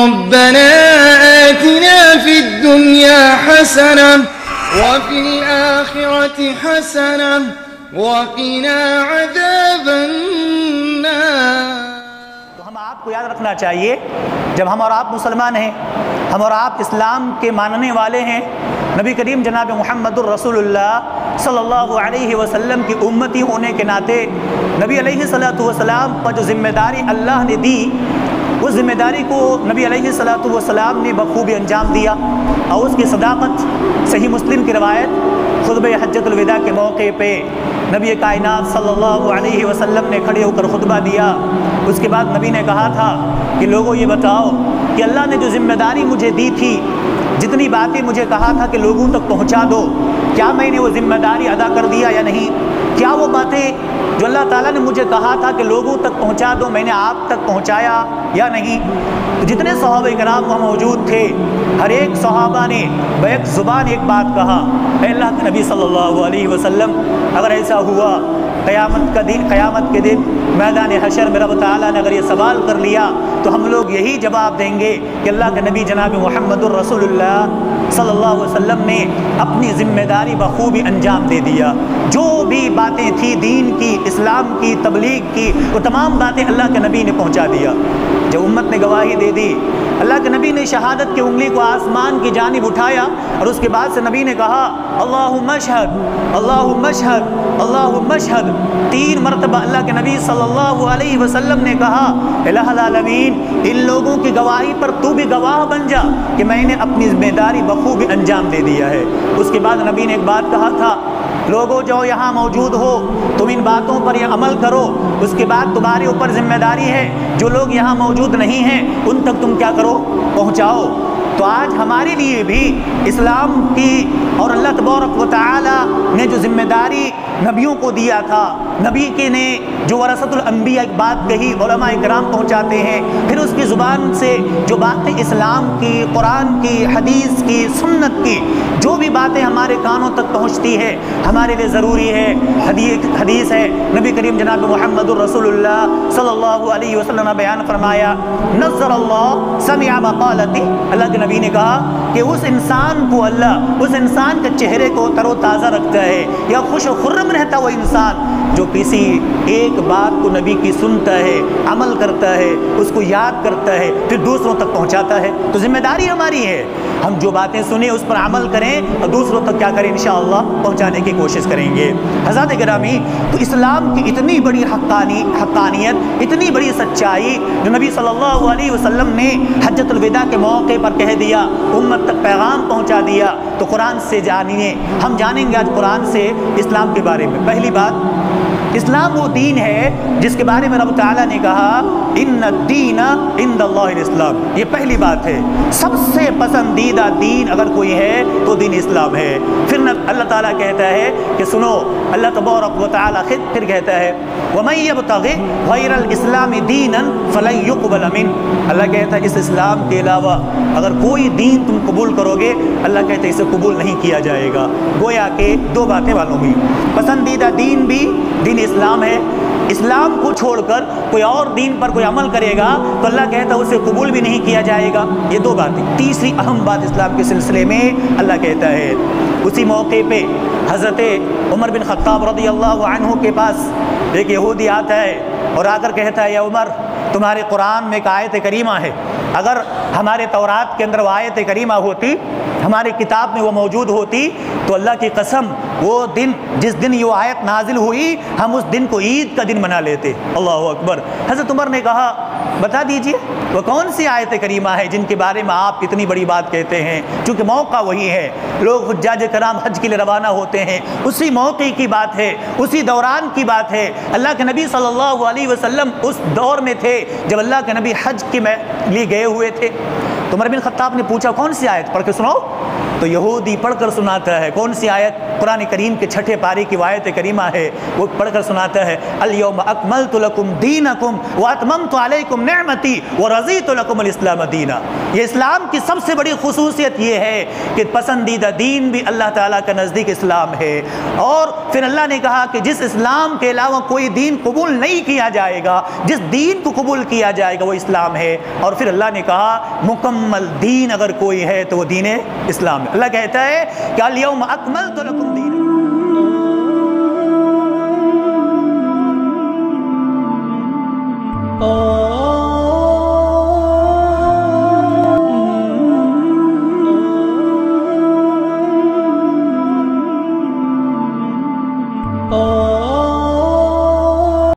ربنا آتنا في الدنيا حسنة وفي الآخرة حسنة وقنا عذاب النار۔ تو ہم آپ کو یاد رکھنا چاہیے، جب ہم اور آپ مسلمان ہیں، ہم اور آپ اسلام کے ماننے والے ہیں، نبی کریم جناب محمد الرسول اللہ صلی اللہ علیہ وسلم کی امتی ہونے کے ناطے نبی علیہ الصلوۃ والسلام پر جو ذمہ داری اللہ نے دی، اس ذمہ داری کو نبی علیہ الصلوۃ والسلام نے بخوبی انجام دیا، اور اس کی صداقت صحیح مسلم کی روایت خطبہ حجۃ الوداع کے موقع پہ نبی کائنات صلی اللہ علیہ وسلم نے کھڑے ہو کر خطبہ دیا۔ اس کے بعد نبی نے کہا تھا کہ لوگوں یہ بتاؤ کہ اللہ نے جو ذمہ داری مجھے دی تھی، جتنی باتیں مجھے کہا تھا کہ لوگوں تک پہنچا دو، کیا میں نے وہ ذمہ داری ادا کر دیا یا نہیں؟ کیا وہ باتیں جو اللہ تعالیٰ نے مجھے کہا تھا کہ لوگوں تک پہنچا دو، میں نے آپ تک پہنچایا یا نہیں؟ تو جتنے صحابہ کرام وہاں موجود تھے، ہر ایک صحابہ نے بیک زبان ایک بات کہا، اے اللہ کے نبی صلی اللہ علیہ وسلم، اگر ایسا ہوا قیامت کے دن میدان حشر میں رب تعالیٰ نے اگر یہ سوال کر لیا تو ہم لوگ یہی جواب دیں گے کہ اللہ کے نبی جناب محمد الرسول اللہ صلی اللہ علیہ وسلم نے اپنی ذمہ داری بخوبی انجام دے دیا۔ جو بھی باتیں تھیں دین کی، اسلام کی، تبلیغ کی، وہ تمام باتیں اللہ کے نبی نے پہنچا دیا۔ جب امت نے گواہی دے دی، اللہ کے نبی نے شہادت کی انگلی کو آسمان کی جانب اٹھایا، اور اس کے بعد سے نبی نے کہا اللہم اشہد اللہم اشہد اللہم اشہد، 3 مرتبہ اللہ کے نبی صلی اللہ علیہ وسلم نے کہا الہ العالمین، ان لوگوں کی گواہی پر تو بھی گواہ بن جا کہ میں نے اپنی ذمہ داری بخوبی انجام دے دیا ہے۔ اس کے بعد نبی نے ایک بات کہا تھا، لوگوں جو یہاں موجود ہو تم ان باتوں پر یہ عمل کرو، اس کے بعد تمہارے اوپر ذمہ داری ہے جو لوگ یہاں موجود نہیں ہیں ان تک تم کیا کرو، پہنچاؤ۔ تو آج ہمارے لیے بھی اسلام کی اور اللہ تبارک و تعالی نے جو ذمہ داری نبیوں کو دیا تھا، نبی کے نے جو ورثۃ الانبیاء ایک بات کہی، علماء کرام پہنچاتے ہیں، پھر اس کی زبان سے جو باتیں اسلام کی، قرآن کی، حدیث کی، سنت کی، جو بھی باتیں ہمارے کانوں تک پہنچتی ہے ہمارے لیے ضروری ہے۔ حدیث ہے، نبی کریم جناب محمد الرسول اللہ صلی اللہ علیہ وسلم نے بیان فرمایا، نظر اللہ سمع مقالتی، اللہ کے نبی نے کہا کہ اس انسان کو اللہ اس انسان کے چہرے کو تر و تازہ رکھتا ہے یا خوش و خرم رہتا وہ انسان جو کسی ایک بات کو نبی کی سنتا ہے، عمل کرتا ہے، اس کو یاد کرتا ہے، پھر دوسروں تک پہنچاتا ہے۔ تو ذمہ داری ہماری ہے، ہم جو باتیں سنیں اس پر عمل کریں اور دوسروں تک کیا کریں، انشاءاللہ پہنچانے کی کوشش کریں گے۔ حضرات گرامی، تو اسلام کی اتنی بڑی حقانیت، اتنی بڑی سچائی جو نبی صلی اللہ علیہ وسلم نے حجۃ الوداع کے موقع پر کہہ دیا، امت تک پیغام پہنچا دیا، تو قرآن سے جانیے، ہم جانیں گے آج قرآن سے اسلام کے بارے میں۔ پہلی بات، اسلام وہ دین ہے جس کے بارے میں رب تعالیٰ نے کہا ان الدین عند اللہ الاسلام، یہ پہلی بات ہے، سب سے پسندیدہ دین اگر کوئی ہے تو دین اسلام ہے۔ پھر اللہ تعالیٰ کہتا ہے کہ سنو، اللہ تبارک و تعالیٰ پھر کہتا ہے وَمَن يَبْتَغِ غَيْرَ الْإِسْلَامِ دِينًا فَلَن يُقْبَلَ مِنْهُ، اللہ کہتا ہے اس اسلام کے علاوہ اگر کوئی دین تم قبول کرو گے، اللہ کہتا ہے اسے قبول نہیں کیا جائے گا۔ گویا کہ دو باتیں معلوم ہوئی، پسندیدہ دین بھی دین اسلام ہے، اسلام کو چھوڑ کر کوئی اور دین پر کوئی عمل کرے گا تو اللہ کہتا ہے اسے قبول بھی نہیں کیا جائے گا۔ یہ دو باتیں۔ تیسری اہم بات اسلام کے سلسلے میں اللہ کہتا ہے، اسی موقع پہ حضرت عمر بن خطاب رضی اللہ عنہ کے پاس ایک یہودی آتا ہے اور آ کر کہتا ہے یا عمر، تمہارے قرآن میں ایک آیت کریمہ ہے، اگر ہمارے تورات کے اندر وہ آیت کریمہ ہوتی، ہماری کتاب میں وہ موجود ہوتی تو اللہ کی قسم وہ دن جس دن یہ آیت نازل ہوئی ہم اس دن کو عید کا دن منا لیتے۔ اللہ اکبر۔ حضرت عمر نے کہا بتا دیجئے وہ کون سی آیت کریمہ ہے جن کے بارے میں آپ اتنی بڑی بات کہتے ہیں؟ چونکہ موقع وہی ہے، لوگ حجاج کرام حج کے لیے روانہ ہوتے ہیں، اسی موقع کی بات ہے، اسی دوران کی بات ہے۔ اللہ کے نبی صلی اللہ علیہ وسلم اس دور میں تھے جب اللہ کے نبی حج کے لیے گئے ہوئے تھے۔ تو عمر بن خطاب نے پوچھا کون سی آیت؟ پڑھ کے سناؤ۔ تو یہودی پڑھ کر سناتا ہے، کون سی آیت؟ قرآن کریم کے 6 پارے کی آیت کریمہ ہے، وہ پڑھ کر سناتا ہے الیوم اکملت لکم دینکم واتممت علیکم نعمتی ورضیت لکم الاسلام دینا۔ یہ اسلام کی سب سے بڑی خصوصیت یہ ہے کہ پسندیدہ دین بھی اللہ تعالیٰ کا نزدیک اسلام ہے، اور پھر اللہ نے کہا کہ جس اسلام کے علاوہ کوئی دین قبول نہیں کیا جائے گا، جس دین کو قبول کیا جائے گا وہ اسلام ہے، اور پھر اللہ نے کہا مکمل دین اگر کوئی ہے تو وہ دین اسلام ہے۔ اللہ کہتا ہے کہ الیوم اکملت لکم دینکم۔ Oh